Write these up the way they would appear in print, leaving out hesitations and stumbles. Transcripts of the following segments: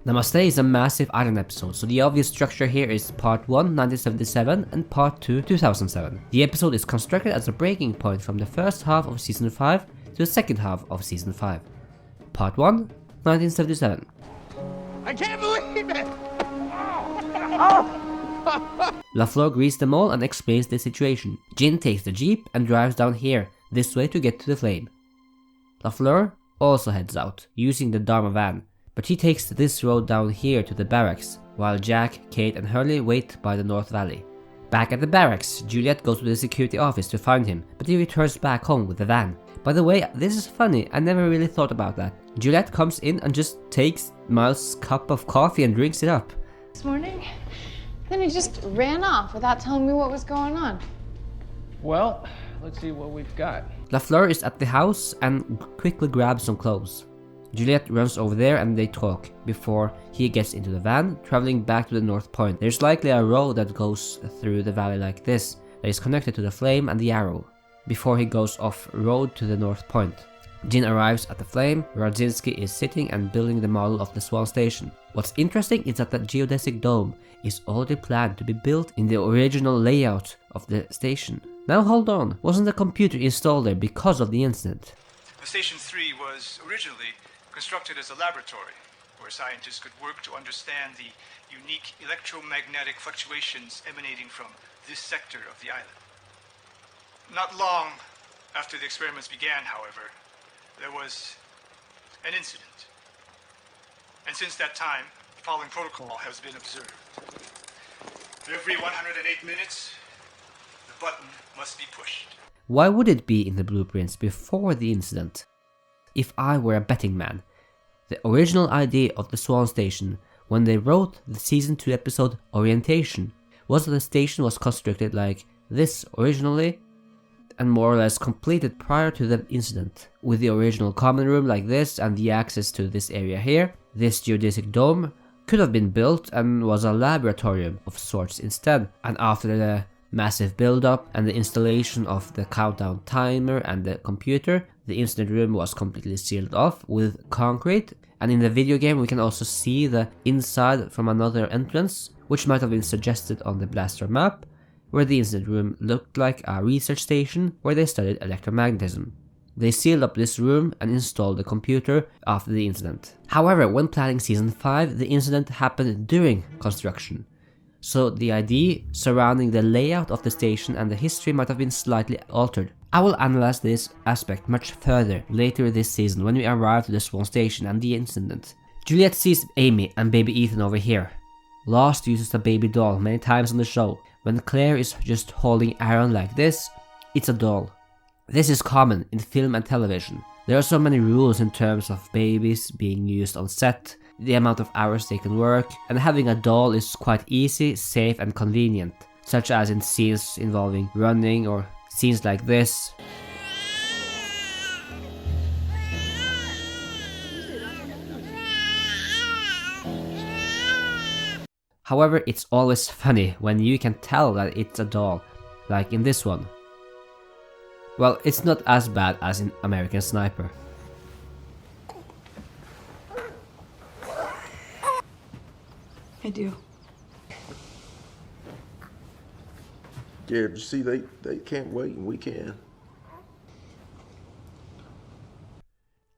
Namaste is a massive island episode, so the obvious structure here is Part 1, 1977, and Part 2, 2007. The episode is constructed as a breaking point from the first half of Season 5 to the second half of Season 5. Part 1, 1977. I can't believe it! LaFleur greets them all and explains the situation. Jin takes the jeep and drives down here, this way to get to the flame. LaFleur also heads out, using the Dharma van, but he takes this road down here to the barracks, while Jack, Kate and Hurley wait by the North Valley. Back at the barracks, Juliet goes to the security office to find him, but he returns back home with the van. By the way, this is funny, I never really thought about that. Juliet comes in and just takes Miles' cup of coffee and drinks it up. This morning, then he just ran off without telling me what was going on. Well, let's see what we've got. LaFleur is at the house and quickly grabs some clothes. Juliet runs over there and they talk, before he gets into the van, traveling back to the North Point. There's likely a road that goes through the valley like this, that is connected to the flame and the arrow, before he goes off-road to the North Point. Jin arrives at the flame, where Radzinski is sitting and building the model of the Swan Station. What's interesting is that the geodesic dome is already planned to be built in the original layout of the station. Now hold on, wasn't the computer installed there because of the incident? The Station 3 was originally constructed as a laboratory where scientists could work to understand the unique electromagnetic fluctuations emanating from this sector of the island. Not long after the experiments began, however, there was an incident. And since that time, the following protocol has been observed. Every 108 minutes, the button must be pushed. Why would it be in the blueprints before the incident? If I were a betting man, the original idea of the Swan Station, when they wrote the Season 2 episode Orientation, was that the station was constructed like this originally, and more or less completed prior to the incident, with the original common room like this and the access to this area here. This geodesic dome could have been built and was a laboratorium of sorts instead, and after the massive build-up and the installation of the countdown timer and the computer, the incident room was completely sealed off with concrete, and in the video game we can also see the inside from another entrance, which might have been suggested on the blaster map, where the incident room looked like a research station where they studied electromagnetism. They sealed up this room and installed the computer after the incident. However, when planning Season 5, the incident happened during construction, so the idea surrounding the layout of the station and the history might have been slightly altered. I will analyze this aspect much further later this season when we arrive to the Swan Station and the incident. Juliet sees Amy and baby Ethan over here. Lost uses the baby doll many times on the show. When Claire is just holding Aaron like this, it's a doll. This is common in film and television. There are so many rules in terms of babies being used on set, the amount of hours they can work, and having a doll is quite easy, safe and convenient, such as in scenes involving running or scenes like this. However, it's always funny when you can tell that it's a doll, like in this one. Well, it's not as bad as in American Sniper. I do. Yeah, but you see, they can't wait and we can.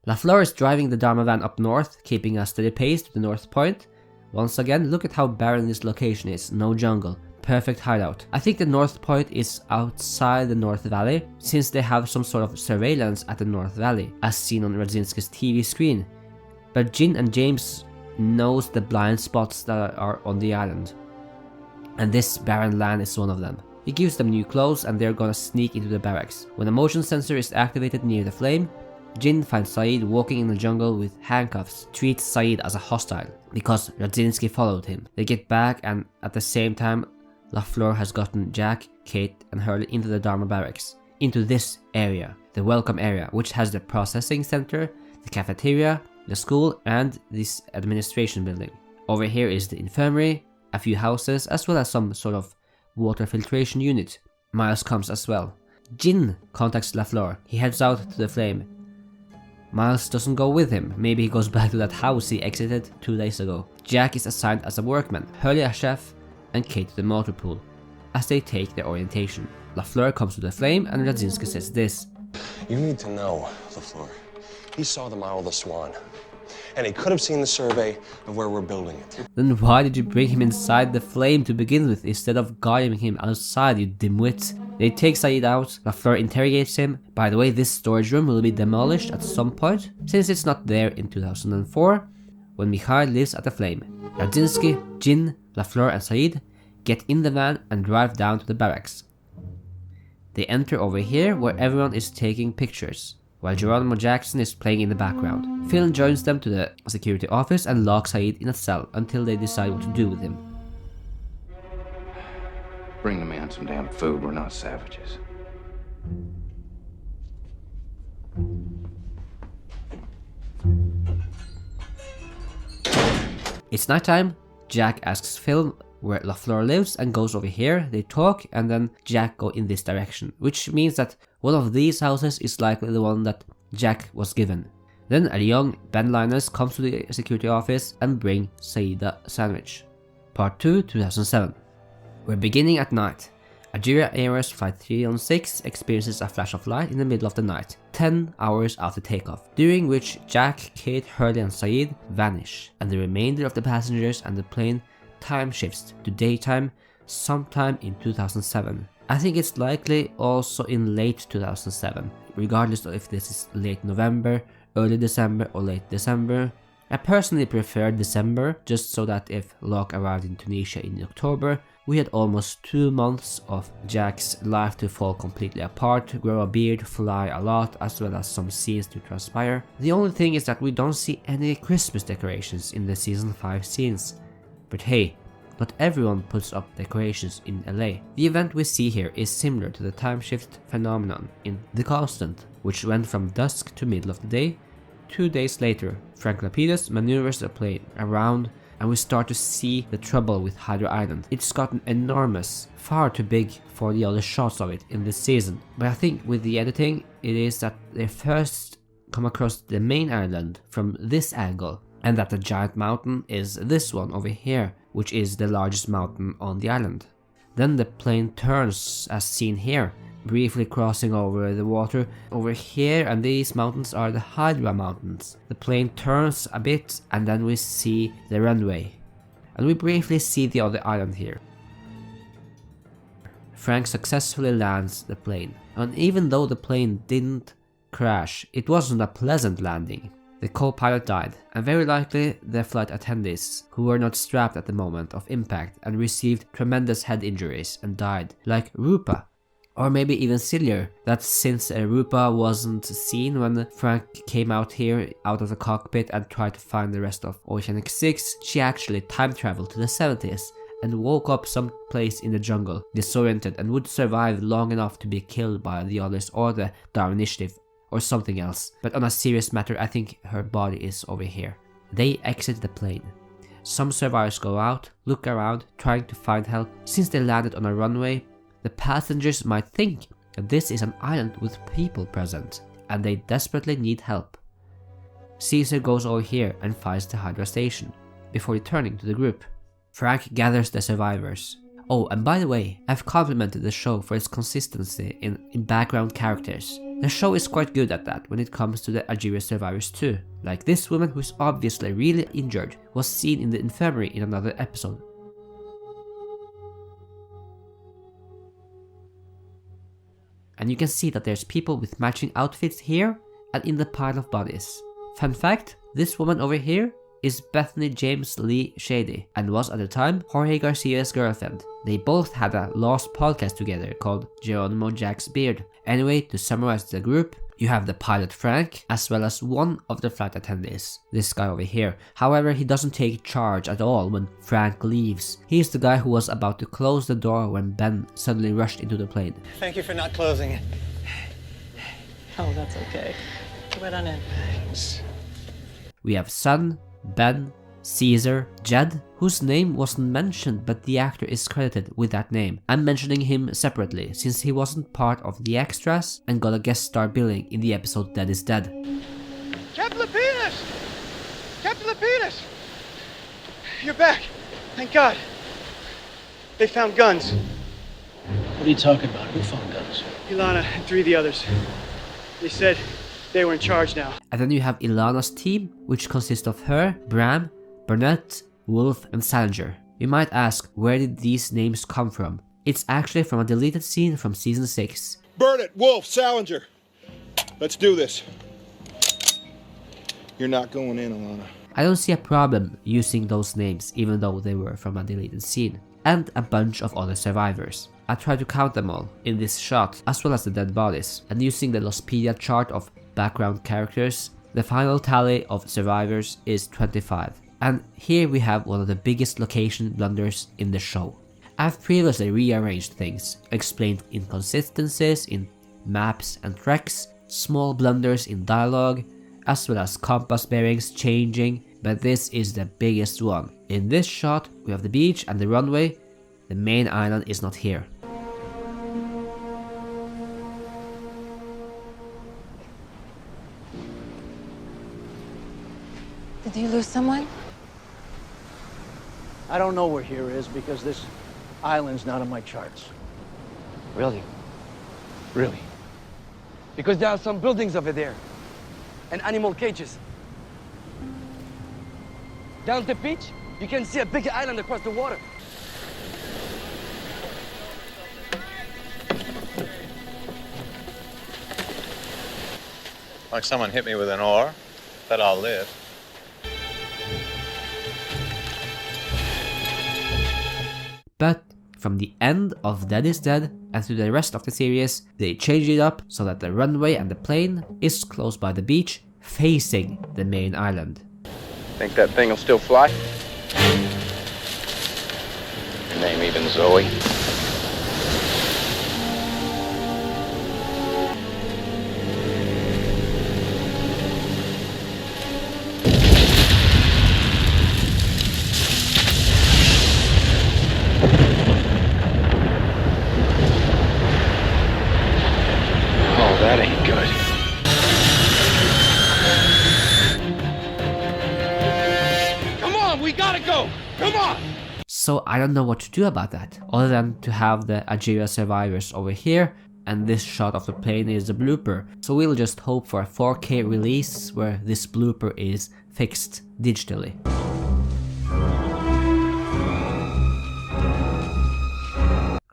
LaFleur is driving the Dharma van up north, keeping a steady pace to the North Point. Once again, look at how barren this location is, no jungle, perfect hideout. I think the North Point is outside the North Valley, since they have some sort of surveillance at the North Valley, as seen on Radzinski's TV screen. But Jin and James knows the blind spots that are on the island, and this barren land is one of them. He gives them new clothes and they're gonna sneak into the barracks. When a motion sensor is activated near the flame, Jin finds Saeed walking in the jungle with handcuffs, treats Saeed as a hostile, because Radzinski followed him. They get back and at the same time, LaFleur has gotten Jack, Kate and Hurley into the Dharma barracks, into this area, the welcome area, which has the processing center, the cafeteria, the school and this administration building. Over here is the infirmary, a few houses as well as some sort of water filtration unit. Miles comes as well. Jin contacts LaFleur. He heads out to the flame. Miles doesn't go with him, maybe he goes back to that house he exited 2 days ago. Jack is assigned as a workman, Hurley a chef, and Kate to the motor pool, as they take their orientation. LaFleur comes to the flame and Radzinski says this. You need to know, LaFleur. He saw the model of the Swan, and he could have seen the survey of where we're building it. Then why did you bring him inside the flame to begin with instead of guiding him outside, you dimwit? They take Saeed out, LaFleur interrogates him. By the way, this storage room will be demolished at some point, since it's not there in 2004, when Mikhail lives at the flame. Radzinski, Jin, LaFleur and Saeed get in the van and drive down to the barracks. They enter over here where everyone is taking pictures, while Geronimo Jackson is playing in the background. Phil joins them to the security office and locks Saeed in a cell until they decide what to do with him. Bring the man some damn food, we're not savages. It's nighttime. Jack asks Phil where LaFleur lives and goes over here. They talk and then Jack go in this direction, which means that one of these houses is likely the one that Jack was given. Then a young Ben Linus comes to the security office and bring Saeed a sandwich. Part 2, 2007. We're beginning at night. Ajira Airways Flight 316 experiences a flash of light in the middle of the night, 10 hours after takeoff, during which Jack, Kate, Hurley and Saeed vanish, and the remainder of the passengers and the plane time shifts to daytime sometime in 2007. I think it's likely also in late 2007, regardless of if this is late November, early December or late December. I personally prefer December, just so that if Locke arrived in Tunisia in October, we had almost 2 months of Jack's life to fall completely apart, grow a beard, fly a lot, as well as some scenes to transpire. The only thing is that we don't see any Christmas decorations in the season 5 scenes. But hey, not everyone puts up decorations in LA. The event we see here is similar to the time shift phenomenon in The Constant, which went from dusk to middle of the day. 2 days later, Frank Lapidus maneuvers the plane around and we start to see the trouble with Hydra Island. It's gotten enormous, far too big for the other shots of it in this season. But I think with the editing, it is that they first come across the main island from this angle, and that the giant mountain is this one over here, which is the largest mountain on the island. Then the plane turns as seen here, briefly crossing over the water over here, and these mountains are the Hydra Mountains. The plane turns a bit and then we see the runway, and we briefly see the other island here. Frank successfully lands the plane, and even though the plane didn't crash, it wasn't a pleasant landing. The co-pilot died, and very likely the flight attendees, who were not strapped at the moment of impact and received tremendous head injuries and died, like Rupa. Or maybe even sillier, that since Rupa wasn't seen when Frank came out here out of the cockpit and tried to find the rest of Oceanic 6, she actually time traveled to the 70s and woke up someplace in the jungle, disoriented, and would survive long enough to be killed by the others or the Darwin Initiative or something else. But on a serious matter, I think her body is over here. They exit the plane. Some survivors go out, look around, trying to find help. Since they landed on a runway, the passengers might think that this is an island with people present, and they desperately need help. Caesar goes over here and finds the Hydra station, before returning to the group. Frank gathers the survivors. Oh, and by the way, I've complimented the show for its consistency in background characters. The show is quite good at that when it comes to the Ajira survivors too. Like this woman who's obviously really injured was seen in the infirmary in another episode. And you can see that there's people with matching outfits here and in the pile of bodies. Fun fact, this woman over here is Bethany James Lee Shady and was at the time Jorge Garcia's girlfriend. They both had a lost podcast together called Geronimo Jack's Beard. Anyway, to summarize the group, you have the pilot Frank as well as one of the flight attendees, this guy over here. However, he doesn't take charge at all when Frank leaves. He's the guy who was about to close the door when Ben suddenly rushed into the plane. Thank you for not closing it. Oh, that's okay. Go right on in. Thanks. We have Sun, Ben, Caesar, Jed, whose name wasn't mentioned but the actor is credited with that name. I'm mentioning him separately since he wasn't part of the extras and got a guest star billing in the episode Dead is Dead. Captain Lapidus! Captain Lapidus! You're back. Thank God. They found guns. What are you talking about? Who found guns? Ilana and 3 of the others. They said they were in charge now. And then you have Ilana's team, which consists of her, Bram, Burnett, Wolf, and Salinger. You might ask, where did these names come from? It's actually from a deleted scene from season 6. Burnett, Wolf, Salinger. Let's do this. You're not going in, Ilana. I don't see a problem using those names even though they were from a deleted scene. And a bunch of other survivors. I tried to count them all in this shot, as well as the dead bodies, and using the Lostpedia chart of background characters, the final tally of survivors is 25. And here we have one of the biggest location blunders in the show. I've previously rearranged things, explained inconsistencies in maps and tracks, small blunders in dialogue, as well as compass bearings changing, but this is the biggest one. In this shot, we have the beach and the runway. The main island is not here. Did you lose someone? I don't know where here is because this island's not on my charts. Really? Really? Because there are some buildings over there. And animal cages. Down the beach, you can see a big island across the water. Like someone hit me with an oar, but I'll live. But from the end of Dead is Dead and through the rest of the series, they changed it up so that the runway and the plane is close by the beach, facing the main island. Think that thing will still fly? Your name even Zoe? That ain't good. Come on, we gotta go! Come on! So I don't know what to do about that, other than to have the Ajira survivors over here, and this shot of the plane is a blooper. So we'll just hope for a 4K release where this blooper is fixed digitally.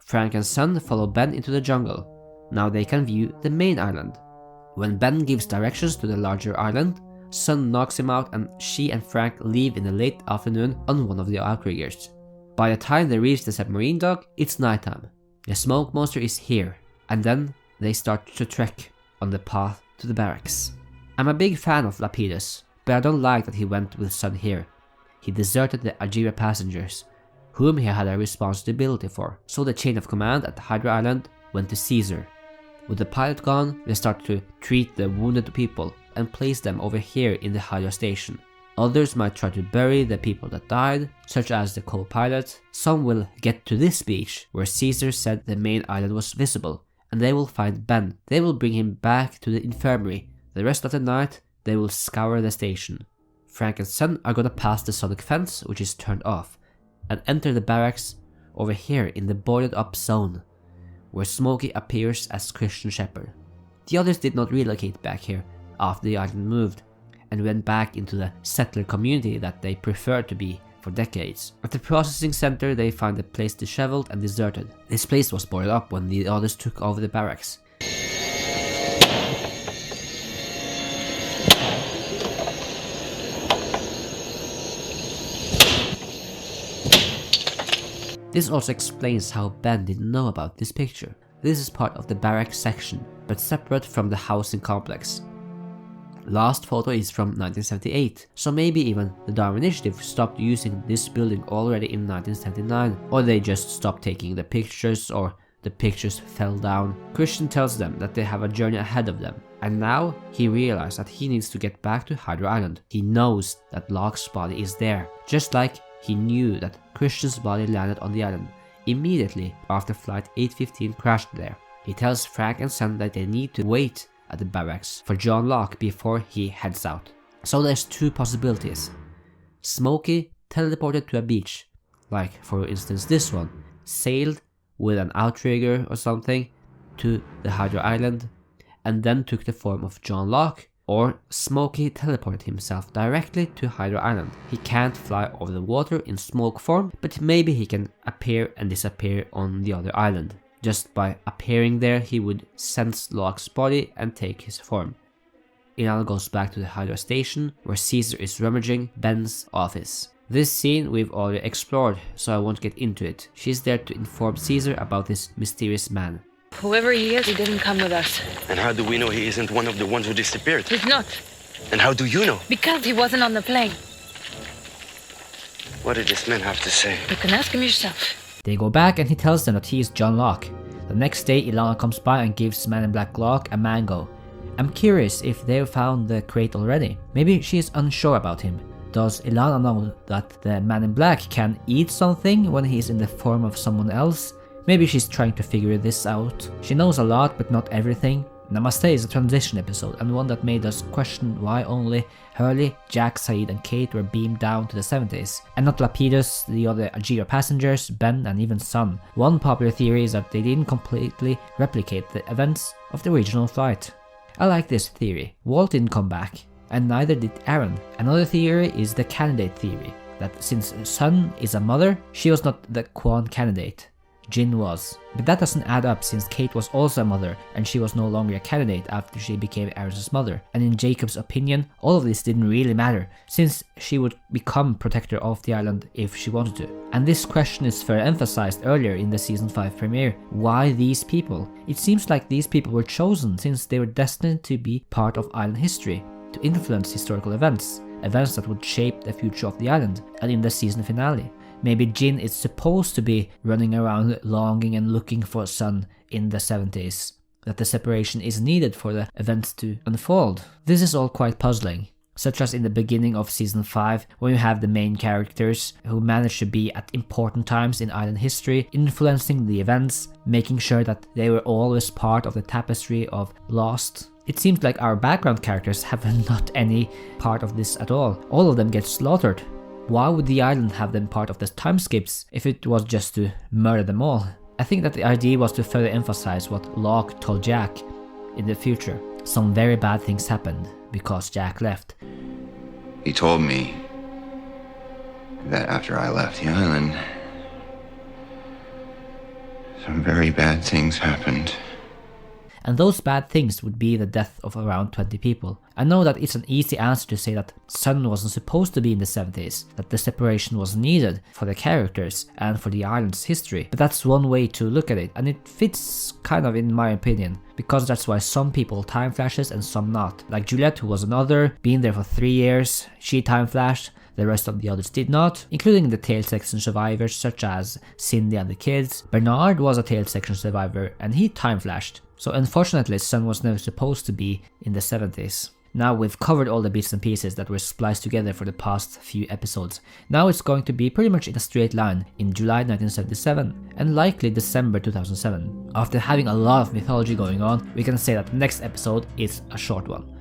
Frank and Son follow Ben into the jungle. Now they can view the main island. When Ben gives directions to the larger island, Son knocks him out and she and Frank leave in the late afternoon on one of the outriggers. By the time they reach the submarine dock, it's nighttime. The smoke monster is here, and then they start to trek on the path to the barracks. I'm a big fan of Lapidus, but I don't like that he went with Son here. He deserted the Ajira passengers, whom he had a responsibility for, so the chain of command at Hydra Island went to Caesar. With the pilot gone, they start to treat the wounded people and place them over here in the Hydra station. Others might try to bury the people that died, such as the co-pilot. Some will get to this beach, where Caesar said the main island was visible, and they will find Ben. They will bring him back to the infirmary. The rest of the night, they will scour the station. Frank and Son are gonna pass the sonic fence, which is turned off, and enter the barracks over here in the boarded up zone, where Smokey appears as Christian Shepherd. The others did not relocate back here after the island moved, and went back into the settler community that they preferred to be for decades. At the processing center, they find the place disheveled and deserted. This place was boarded up when the others took over the barracks. This also explains how Ben didn't know about this picture. This is part of the barracks section, but separate from the housing complex. Last photo is from 1978, so maybe even the Darwin Initiative stopped using this building already in 1979, or they just stopped taking the pictures, or the pictures fell down. Christian tells them that they have a journey ahead of them, and now he realizes that he needs to get back to Hydra Island. He knows that Locke's body is there, just like he knew that Christian's body landed on the island immediately after Flight 815 crashed there. He tells Frank and Son that they need to wait at the barracks for John Locke before he heads out. So there's two possibilities. Smokey teleported to a beach, like for instance this one, sailed with an outrigger or something to the Hydra Island, and then took the form of John Locke, or Smokey teleported himself directly to Hydra Island. He can't fly over the water in smoke form, but maybe he can appear and disappear on the other island. Just by appearing there, he would sense Locke's body and take his form. Ilana goes back to the Hydra station, where Caesar is rummaging Ben's office. This scene we've already explored, so I won't get into it. She's there to inform Caesar about this mysterious man. Whoever he is, he didn't come with us. And how do we know he isn't one of the ones who disappeared? He's not. And how do you know? Because he wasn't on the plane. What did this man have to say? You can ask him yourself. They go back and he tells them that he is John Locke. The next day, Ilana comes by and gives Man in Black Locke a mango. I'm curious if they've found the crate already. Maybe she is unsure about him. Does Ilana know that the Man in Black can eat something when he is in the form of someone else? Maybe she's trying to figure this out. She knows a lot, but not everything. Namaste is a transition episode, and one that made us question why only Hurley, Jack, Saeed and Kate were beamed down to the 70s, and not Lapidus, the other Ajira passengers, Ben and even Sun. One popular theory is that they didn't completely replicate the events of the original flight. I like this theory. Walt didn't come back, and neither did Aaron. Another theory is the candidate theory, that since Sun is a mother, she was not the cont candidate. Jin was. But that doesn't add up since Kate was also a mother and she was no longer a candidate after she became Aaron's mother. And in Jacob's opinion, all of this didn't really matter since she would become protector of the island if she wanted to. And this question is further emphasized earlier in the season 5 premiere. Why these people? It seems like these people were chosen since they were destined to be part of island history, to influence historical events that would shape the future of the island, and in the season finale. Maybe Jin is supposed to be running around longing and looking for Sun in the 70s, that the separation is needed for the events to unfold. This is all quite puzzling, such as in the beginning of season 5 when you have the main characters who manage to be at important times in island history, influencing the events, making sure that they were always part of the tapestry of Lost. It seems like our background characters have not any part of this at all. All of them get slaughtered. Why would the island have them part of the time skips if it was just to murder them all? I think that the idea was to further emphasize what Locke told Jack in the future. Some very bad things happened because Jack left. He told me that after I left the island, some very bad things happened. And those bad things would be the death of around 20 people. I know that it's an easy answer to say that Sun wasn't supposed to be in the 70s, that the separation was needed for the characters and for the island's history. But that's one way to look at it, and it fits kind of in my opinion, because that's why some people time flashes and some not. Like Juliet, who was another, been there for 3 years, she time flashed. The rest of the others did not, including the tail section survivors such as Cindy and the kids. Bernard was a tail section survivor and he time flashed. So unfortunately Sun was never supposed to be in the 70s. Now we've covered all the bits and pieces that were spliced together for the past few episodes. Now it's going to be pretty much in a straight line in July 1977 and likely December 2007. After having a lot of mythology going on, we can say that the next episode is a short one.